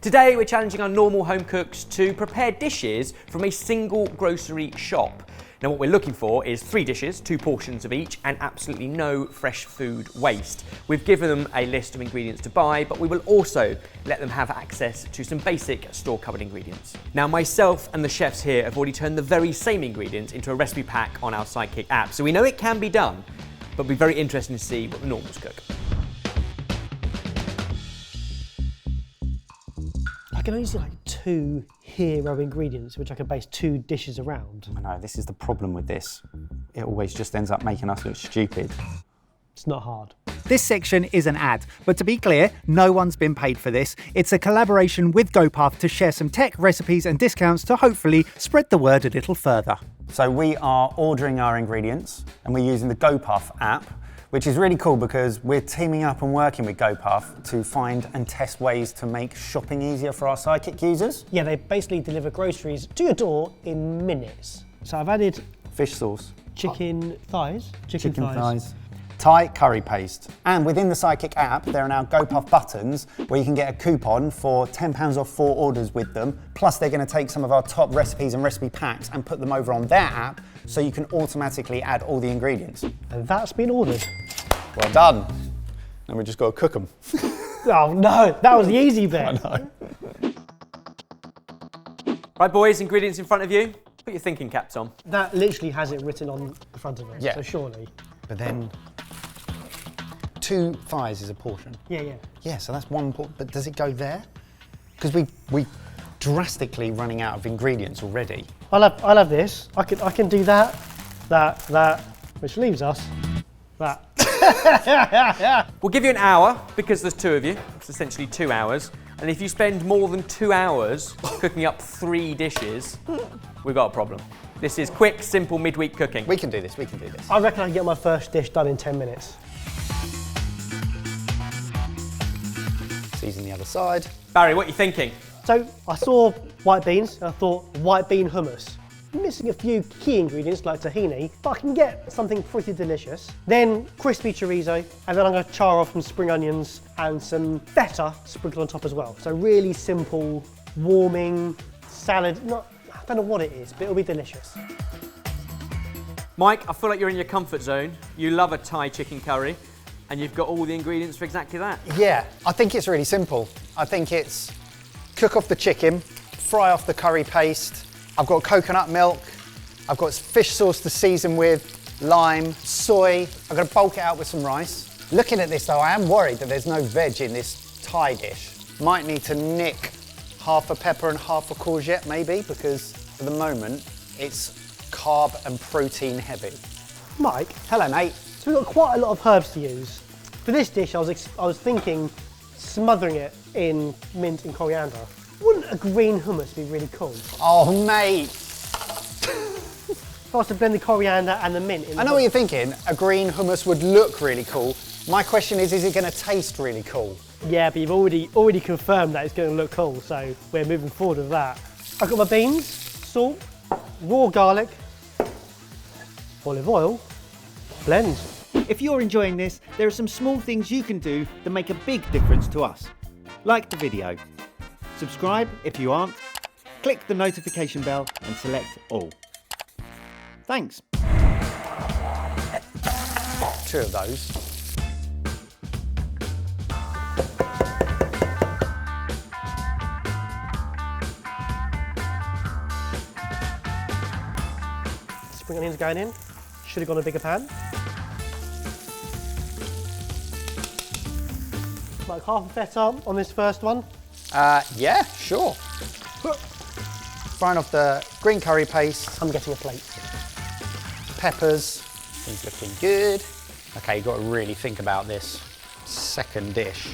Today we're challenging our normal home cooks to prepare dishes from a single grocery shop. Now what we're looking for is 3 dishes, 2 portions of each, and absolutely no fresh food waste. We've given them a list of ingredients to buy, but we will also let them have access to some basic store-cupboard ingredients. Now myself and the chefs here have already turned the very same ingredients into a recipe pack on our Sidekick app, so we know it can be done, but it'll be very interesting to see what the normals cook. I can only see like 2 hero ingredients which I can base 2 dishes around. I know, this is the problem with this. It always just ends up making us look stupid. It's not hard. This section is an ad, but to be clear, no one's been paid for this. It's a collaboration with GoPuff to share some tech, recipes and discounts to hopefully spread the word a little further. So we are ordering our ingredients and we're using the GoPuff app, which is really cool because we're teaming up and working with GoPuff to find and test ways to make shopping easier for our Sidekick users. Yeah, they basically deliver groceries to your door in minutes. So I've added Fish sauce. chicken thighs. Chicken thighs. Thai curry paste. And within the Sidekick app, there are now GoPuff buttons where you can get a coupon for £10 off 4 orders with them. Plus they're going to take some of our top recipes and recipe packs and put them over on their app so you can automatically add all the ingredients. And that's been ordered. Well done. And we just got to cook them. Oh no, that was the easy bit. I know. Right boys, ingredients in front of you. Put your thinking caps on. That literally has it written on the front of it, Yeah. so surely. But then 2 thighs is a portion. Yeah. Yeah, so that's 1 portion. But does it go there? Because we drastically running out of ingredients already. I'll have this. I can do that, which leaves us that. We'll give you an hour because there's 2 of you. It's essentially 2 hours. And if you spend more than 2 hours cooking up 3 dishes, we've got a problem. This is quick, simple midweek cooking. We can do this, we can do this. I reckon I can get my first dish done in 10 minutes. Season the other side. Barry, what are you thinking? So I saw white beans and I thought white bean hummus. Missing a few key ingredients like tahini, but I can get something pretty delicious. Then crispy chorizo, and then I'm going to char off some spring onions and some feta sprinkled on top as well. So really simple, warming salad. I don't know what it is, but it'll be delicious. Mike, I feel like you're in your comfort zone. You love a Thai chicken curry, and you've got all the ingredients for exactly that. Yeah, I think it's really simple. I think it's cook off the chicken, fry off the curry paste. I've got coconut milk. I've got fish sauce to season with, lime, soy. I'm going to bulk it out with some rice. Looking at this though, I am worried that there's no veg in this Thai dish. Might need to nick half a pepper and half a courgette maybe, because for the moment it's carb and protein heavy. Mike, Hello mate. so we've got quite a lot of herbs to use. For this dish, I was thinking smothering it in mint and coriander. Wouldn't a green hummus be really cool? Oh mate. If I was to blend the coriander and the mint in the I know what you're thinking. A green hummus would look really cool. My question is it going to taste really cool? Yeah, but you've already confirmed that it's going to look cool, so we're moving forward with that. I've got my beans, salt, raw garlic, olive oil, blend. If you're enjoying this, there are some small things you can do that make a big difference to us. Like the video. Subscribe if you aren't. Click the notification bell and select all. Thanks. 2 of those. Spring onions going in. Should have gone in a bigger pan. Like half a feta on this first one. Yeah, sure. Frying off the green curry paste, I'm getting a plate. peppers, things looking good. Okay, you've got to really think about this second dish.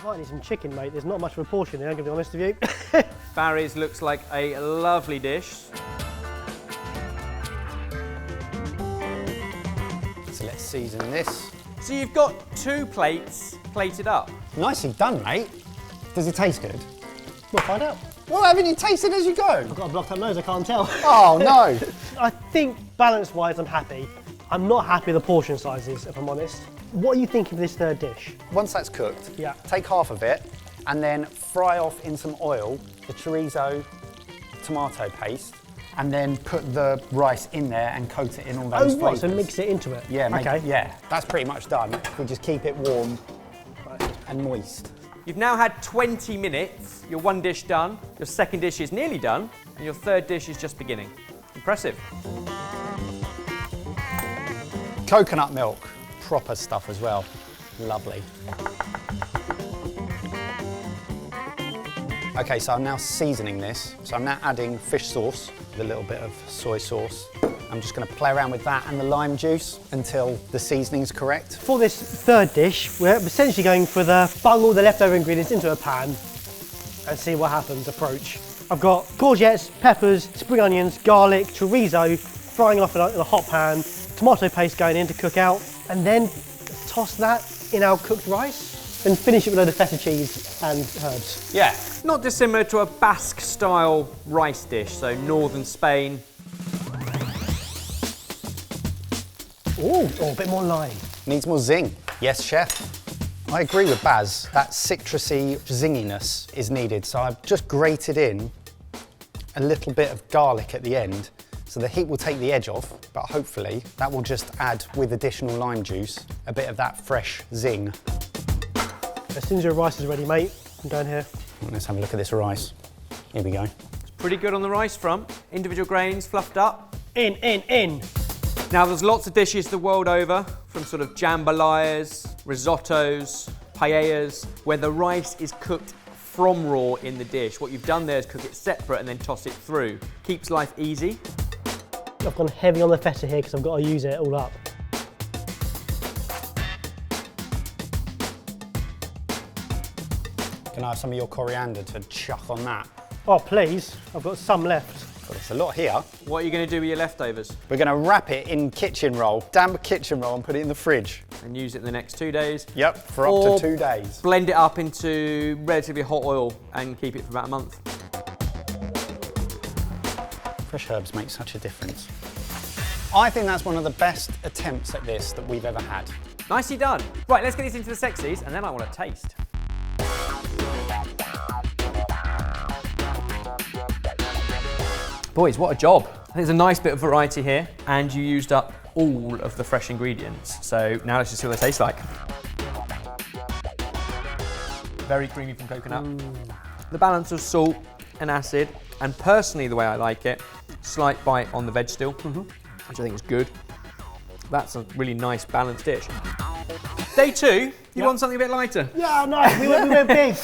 I might need some chicken, mate. There's not much of a portion here, I'm going to be honest with you. Barry's looks like a lovely dish. So let's season this. So you've got 2 plates plated up. Nicely done, mate. Does it taste good? We'll find out. Well, haven't you tasted as you go? I've got a blocked up nose, I can't tell. Oh, no. I think balance-wise, I'm happy. I'm not happy with the portion sizes, if I'm honest. What are you thinking of this third dish? Once that's cooked, Yeah. take half of it and then fry off in some oil the chorizo tomato paste, and then put the rice in there and coat it in all those Oh, right, flavours. so mix it into it. Yeah, okay. yeah, that's pretty much done. We just keep it warm and moist. You've now had 20 minutes, your one dish done, your second dish is nearly done, and your third dish is just beginning. Impressive. Coconut milk, proper stuff as well. Lovely. Okay, so I'm now seasoning this. So I'm now adding fish sauce with a little bit of soy sauce. I'm just going to play around with that and the lime juice until the seasoning's correct. For this third dish, we're essentially going for the bung all the leftover ingredients into a pan and see what happens approach. I've got courgettes, peppers, spring onions, garlic, chorizo, frying off in a hot pan, tomato paste going in to cook out, and then toss that in our cooked rice and finish it with a load of feta cheese and herbs. Yeah. Not dissimilar to a Basque-style rice dish, so northern Spain. Ooh, oh, a bit more lime. Needs more zing. Yes, chef. I agree with Baz. That citrusy zinginess is needed. So I've just grated in a little bit of garlic at the end. So the heat will take the edge off, but hopefully that will just add, with additional lime juice, a bit of that fresh zing. As soon as your rice is ready, mate, I'm down here. Let's have a look at this rice. Here we go. Pretty good on the rice front. Individual grains fluffed up. In. Now there's lots of dishes the world over, from sort of jambalayas, risottos, paellas, where the rice is cooked from raw in the dish. What you've done there is cook it separate and then toss it through. Keeps life easy. I've gone heavy on the feta here because I've got to use it all up. Can I have some of your coriander to chuck on that? Oh, please. I've got some left. Well, there's a lot here. What are you going to do with your leftovers? We're going to wrap it in kitchen roll, damp kitchen roll, and put it in the fridge. And use it in the next 2 days? Yep, for up Or to 2 days. Blend it up into relatively hot oil and keep it for about a month. Fresh herbs make such a difference. I think that's one of the best attempts at this that we've ever had. Nicely done. Right, let's get these into the sexies and then I want to taste. Boys, what a job. I think there's a nice bit of variety here and you used up all of the fresh ingredients. So now let's just see what they taste like. Very creamy from coconut. The balance of salt and acid, and personally the way I like it, slight bite on the veg still, which I think is good. That's a really nice balanced dish. Day 2, you want something a bit lighter? Yeah, nice. We went big.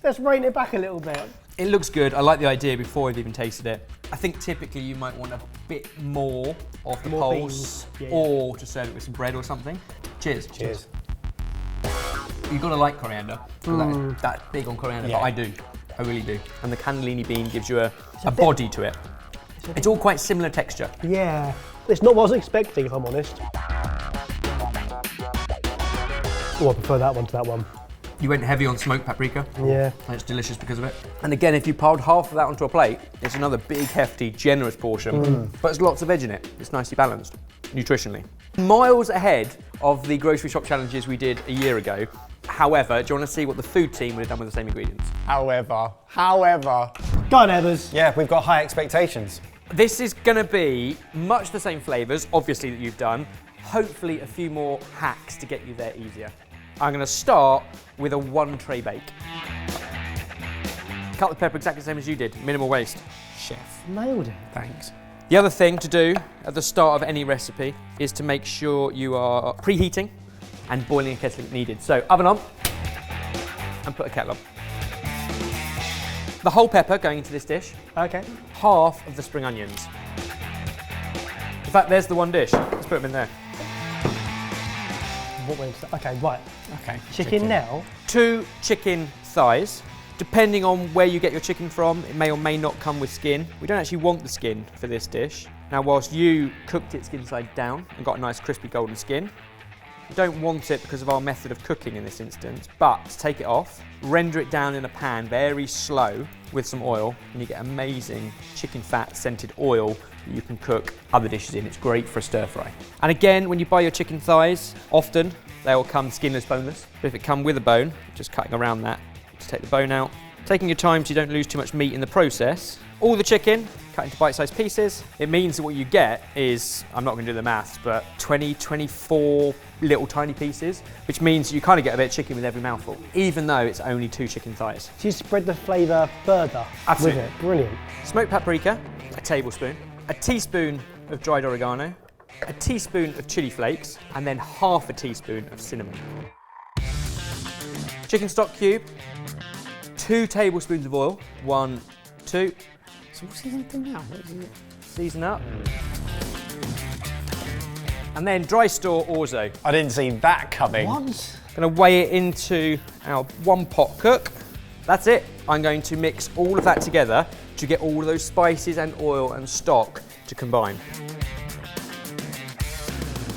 Let's rein it back a little bit. It looks good. I like the idea before I've even tasted it. I think typically you might want a bit more of the More pulse, beans. Yeah, or to serve it with some bread or something. Cheers. Cheers. You've got to like coriander. That's big on coriander, Yeah. but I do. I really do. And the cannellini bean gives you a body to it. It's all quite similar texture. Yeah. It's not what I was expecting, if I'm honest. Oh, I prefer that one to that one. You went heavy on smoked paprika. Yeah. And it's delicious because of it. And again, if you piled half of that onto a plate, it's another big, hefty, generous portion. But there's lots of veg in it. It's nicely balanced, nutritionally. Miles ahead of the grocery shop challenges we did a year ago. However, do you want to see what the food team would have done with the same ingredients? However. Go on, Ebbers. Yeah, we've got high expectations. This is going to be much the same flavours, obviously, that you've done. Hopefully a few more hacks to get you there easier. I'm going to start with a 1 tray bake. Cut the pepper exactly the same as you did, minimal waste. Chef. Nailed it. Thanks. The other thing to do at the start of any recipe is to make sure you are preheating and boiling a kettle if needed. So oven on and put a kettle on. The whole pepper going into this dish, Okay. half of the spring onions. In fact, there's the one dish. Let's put them in there. What went to, okay, right. Okay. Chicken now. 2 chicken thighs. Depending on where you get your chicken from, it may or may not come with skin. We don't actually want the skin for this dish. Now, whilst you cooked it skin side down and got a nice crispy golden skin, you don't want it because of our method of cooking in this instance, but take it off, render it down in a pan very slow with some oil, and you get amazing chicken fat scented oil that you can cook other dishes in. It's great for a stir fry. And again, when you buy your chicken thighs, often they will come skinless, boneless. But if it come with a bone, just cutting around that to take the bone out. Taking your time so you don't lose too much meat in the process. All the chicken cut into bite-sized pieces. It means that what you get is, I'm not going to do the maths, but 20, 24 little tiny pieces, which means you kind of get a bit of chicken with every mouthful, even though it's only 2 chicken thighs. So you spread the flavour further Absolutely. with it. Brilliant. Smoked paprika, a tablespoon, a teaspoon of dried oregano, a teaspoon of chili flakes, and then half a teaspoon of cinnamon. Chicken stock cube, 2 tablespoons of oil, 1, 2. So what's he going to do now? Season up. And then dry store orzo. I didn't see that coming. What? Gonna weigh it into our 1 pot cook. That's it. I'm going to mix all of that together to get all of those spices and oil and stock to combine.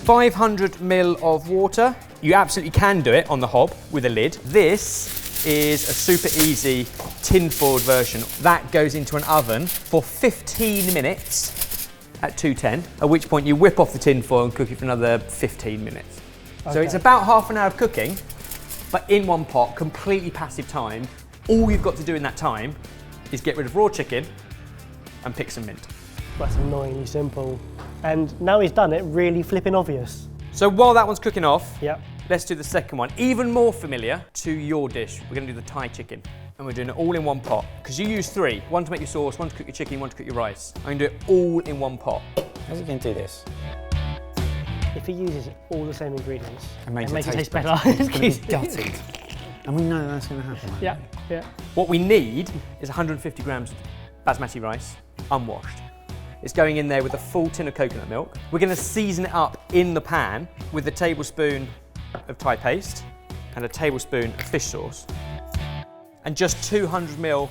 500 ml of water. You absolutely can do it on the hob with a lid. This is a super easy tin-foiled version. That goes into an oven for 15 minutes at 210, at which point you whip off the tin foil and cook it for another 15 minutes. Okay. So it's about half an hour of cooking, but in one pot, completely passive time. All you've got to do in that time is get rid of raw chicken and pick some mint. That's annoyingly simple. And now he's done it, really flipping obvious. So while that one's cooking off, Yep. let's do the second one. Even more familiar to your dish. We're gonna do the Thai chicken. And we're doing it all in one pot. Because you use 3. 1 to make your sauce, 1 to cook your chicken, 1 to cook your rice. I'm gonna do it all in one pot. How's he going to do this? If he uses all the same ingredients, And makes it it taste taste better. It's going to be gutted. And we know that's going to happen. Yeah, yeah. What we need is 150 grams of basmati rice, unwashed. It's going in there with a full tin of coconut milk. We're gonna season it up in the pan with a tablespoon of Thai paste and a tablespoon of fish sauce and just 200 ml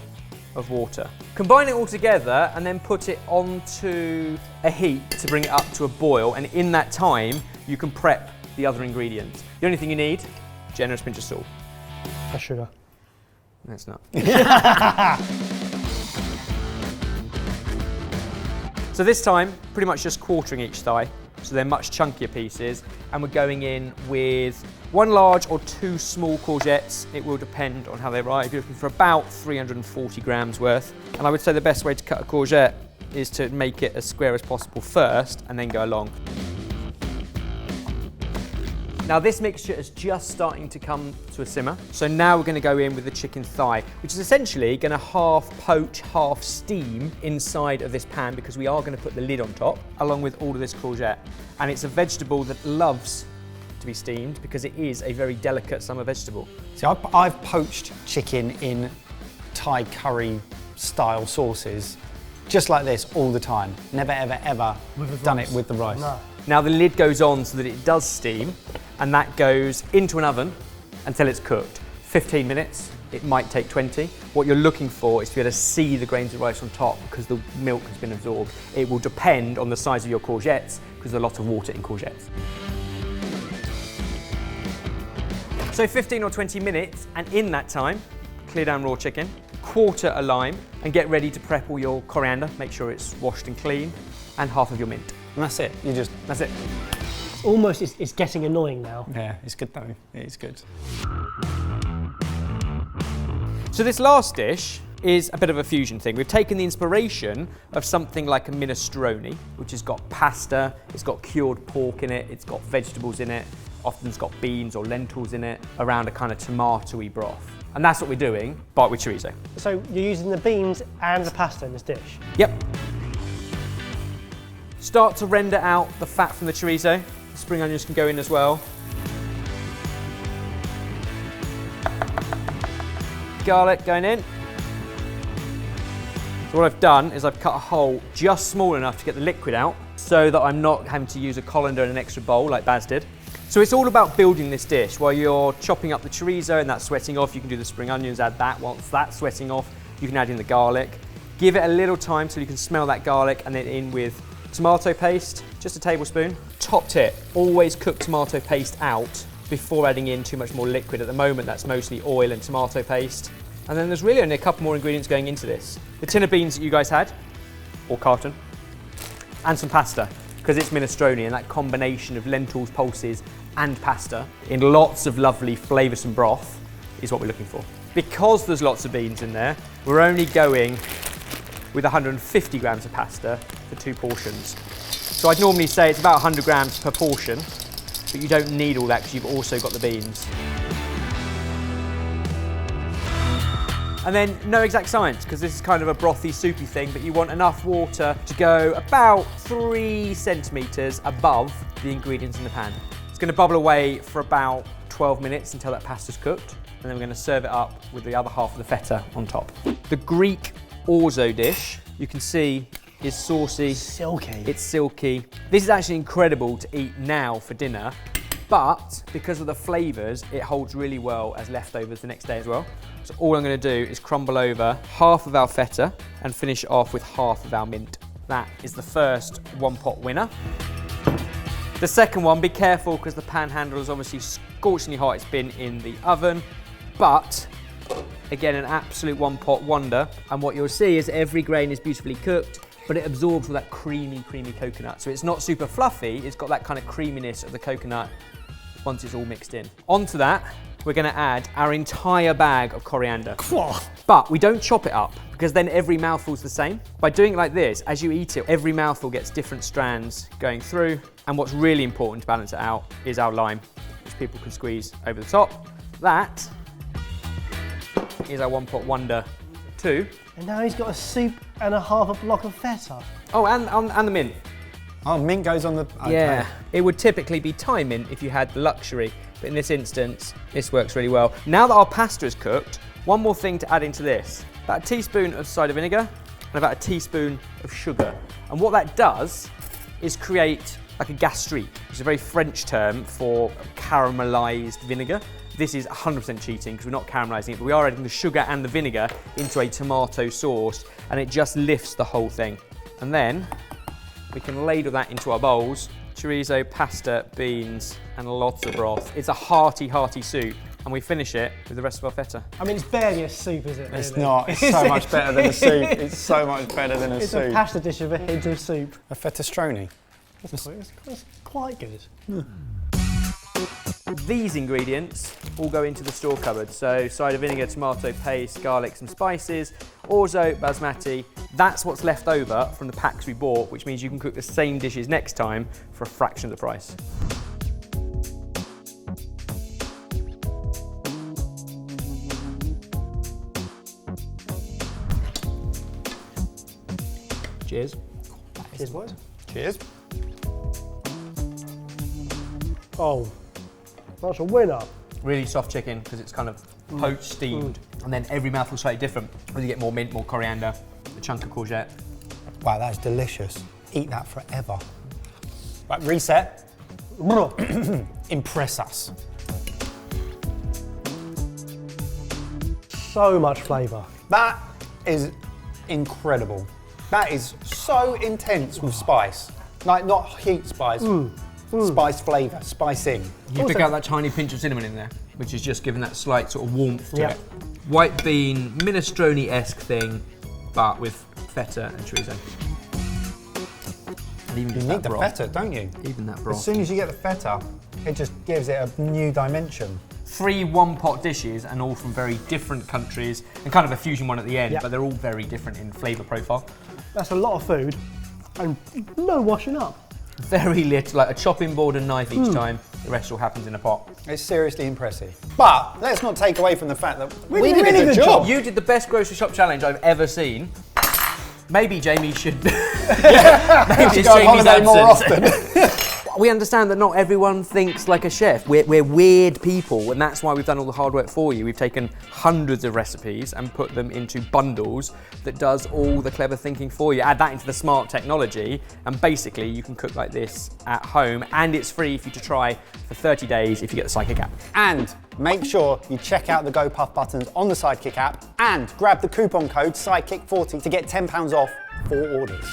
of water. Combine it all together and then put it onto a heat to bring it up to a boil, and in that time you can prep the other ingredients. The only thing you need, generous pinch of salt. That's sugar. That's not. So this time, pretty much just quartering each thigh, so they're much chunkier pieces, and we're going in with 1 large or 2 small courgettes. It will depend on how they arrive. You're looking for about 340 grams worth. And I would say the best way to cut a courgette is to make it as square as possible first, and then go along. Now this mixture is just starting to come to a simmer. So now we're going to go in with the chicken thigh, which is essentially going to half poach, half steam inside of this pan, because we are going to put the lid on top, along with all of this courgette. And it's a vegetable that loves to be steamed because it is a very delicate summer vegetable. See, I've poached chicken in Thai curry style sauces, just like this all the time. Never, ever, ever done it with the rice. No. Now the lid goes on so that it does steam, and that goes into an oven until it's cooked. 15 minutes, it might take 20. What you're looking for is to be able to see the grains of rice on top because the milk has been absorbed. It will depend on the size of your courgettes because there's a lot of water in courgettes. So 15 or 20 minutes, and in that time, clear down raw chicken, quarter a lime, and get ready to prep all your coriander, make sure it's washed and clean, and half of your mint. And that's it. That's it. Almost, it's getting annoying now. Yeah, it's good though. It is good. So this last dish is a bit of a fusion thing. We've taken the inspiration of something like a minestrone, which has got pasta, it's got cured pork in it, it's got vegetables in it, often it's got beans or lentils in it, around a kind of tomatoey broth. And that's what we're doing, but with chorizo. So you're using the beans and the pasta in this dish? Yep. Start to render out the fat from the chorizo. The spring onions can go in as well. Garlic going in. So what I've done is I've cut a hole just small enough to get the liquid out so that I'm not having to use a colander and an extra bowl like Baz did. So it's all about building this dish. While you're chopping up the chorizo and that's sweating off, you can do the spring onions, add that. Once that's sweating off, you can add in the garlic. Give it a little time so you can smell that garlic, and then in with tomato paste, just a tablespoon. Top tip, always cook tomato paste out before adding in too much more liquid. At the moment, that's mostly oil and tomato paste. And then there's really only a couple more ingredients going into this. The tin of beans that you guys had, or carton, and some pasta, because it's minestrone, and that combination of lentils, pulses, and pasta in lots of lovely flavoursome broth is what we're looking for. Because there's lots of beans in there, we're only going with 150 grams of pasta for 2 portions. So I'd normally say it's about 100 grams per portion, but you don't need all that because you've also got the beans. And then no exact science, because this is kind of a brothy, soupy thing, but you want enough water to go about 3 centimetres above the ingredients in the pan. It's going to bubble away for about 12 minutes until that pasta's cooked, and then we're going to serve it up with the other half of the feta on top. The Greek orzo dish, you can see, is saucy. Silky. It's silky. This is actually incredible to eat now for dinner, but because of the flavours, it holds really well as leftovers the next day as well. So all I'm going to do is crumble over half of our feta and finish it off with half of our mint. That is the first one pot winner. The second one, be careful because the pan handle is obviously scorchingly hot. It's been in the oven, but again, an absolute one pot wonder. And what you'll see is every grain is beautifully cooked, but it absorbs all that creamy coconut. So it's not super fluffy, it's got that kind of creaminess of the coconut once it's all mixed in. Onto that, we're gonna add our entire bag of coriander. But we don't chop it up because then every mouthful's the same. By doing it like this, as you eat it, every mouthful gets different strands going through. And what's really important to balance it out is our lime, which people can squeeze over the top. That is our one pot wonder too. And now he's got a soup and a half a block of feta. Oh, and the mint. Oh, mint goes on the... Okay. Yeah, it would typically be Thai mint if you had the luxury, but in this instance, this works really well. Now that our pasta is cooked, one more thing to add into this. About a teaspoon of cider vinegar and about a teaspoon of sugar. And what that does is create like a gastrique, which is a very French term for caramelised vinegar. This is 100% cheating because we're not caramelising it, but we are adding the sugar and the vinegar into a tomato sauce, and it just lifts the whole thing. And then we can ladle that into our bowls. Chorizo, pasta, beans, and lots of broth. It's a hearty, hearty soup, and we finish it with the rest of our feta. I mean, it's barely a soup, is it? It's really? not. It's so much better than a soup. It's so much better than a It's soup. a pasta dish with a hint of soup. A fetastroni. It's quite good. These ingredients all go into the store cupboard. So cider vinegar, tomato paste, garlic, some spices, orzo, basmati. That's what's left over from the packs we bought, which means you can cook the same dishes next time for a fraction of the price. Cheers. Cheers, boys. Cheers. Oh, that's a winner. Really soft chicken because it's kind of poached, steamed, and then every mouthful's slightly different. As you get more mint, more coriander, a chunk of courgette. Wow, that's delicious. Eat that forever. Right, reset. Impress us. So much flavour. That is incredible. That is so intense with spice. Like, not heat spice, spice flavour, spicing. You pick out that tiny pinch of cinnamon in there, which is just giving that slight sort of warmth to it. White bean, minestrone-esque thing, but with feta and chorizo. And even You need the feta, don't you? Even that broth. As soon as you get the feta, it just gives it a new dimension. 3 one-pot dishes, and all from very different countries, and kind of a fusion one at the end, but they're all very different in flavour profile. That's a lot of food, and no washing up. Very little, like a chopping board and knife each time. The rest all happens in a pot. It's seriously impressive. But let's not take away from the fact that we did did a really a good good job. You did the best grocery shop challenge I've ever seen. Maybe Jamie should. Maybe it's Go on Jamie's holiday more absence. often. We understand that not everyone thinks like a chef. We're weird people, and that's why we've done all the hard work for you. We've taken hundreds of recipes and put them into bundles that does all the clever thinking for you. Add that into the smart technology, and basically you can cook like this at home, and it's free for you to try for 30 days if you get the Sidekick app. And make sure you check out the Go Puff buttons on the Sidekick app and grab the coupon code Sidekick40 to get £10 off 4 orders.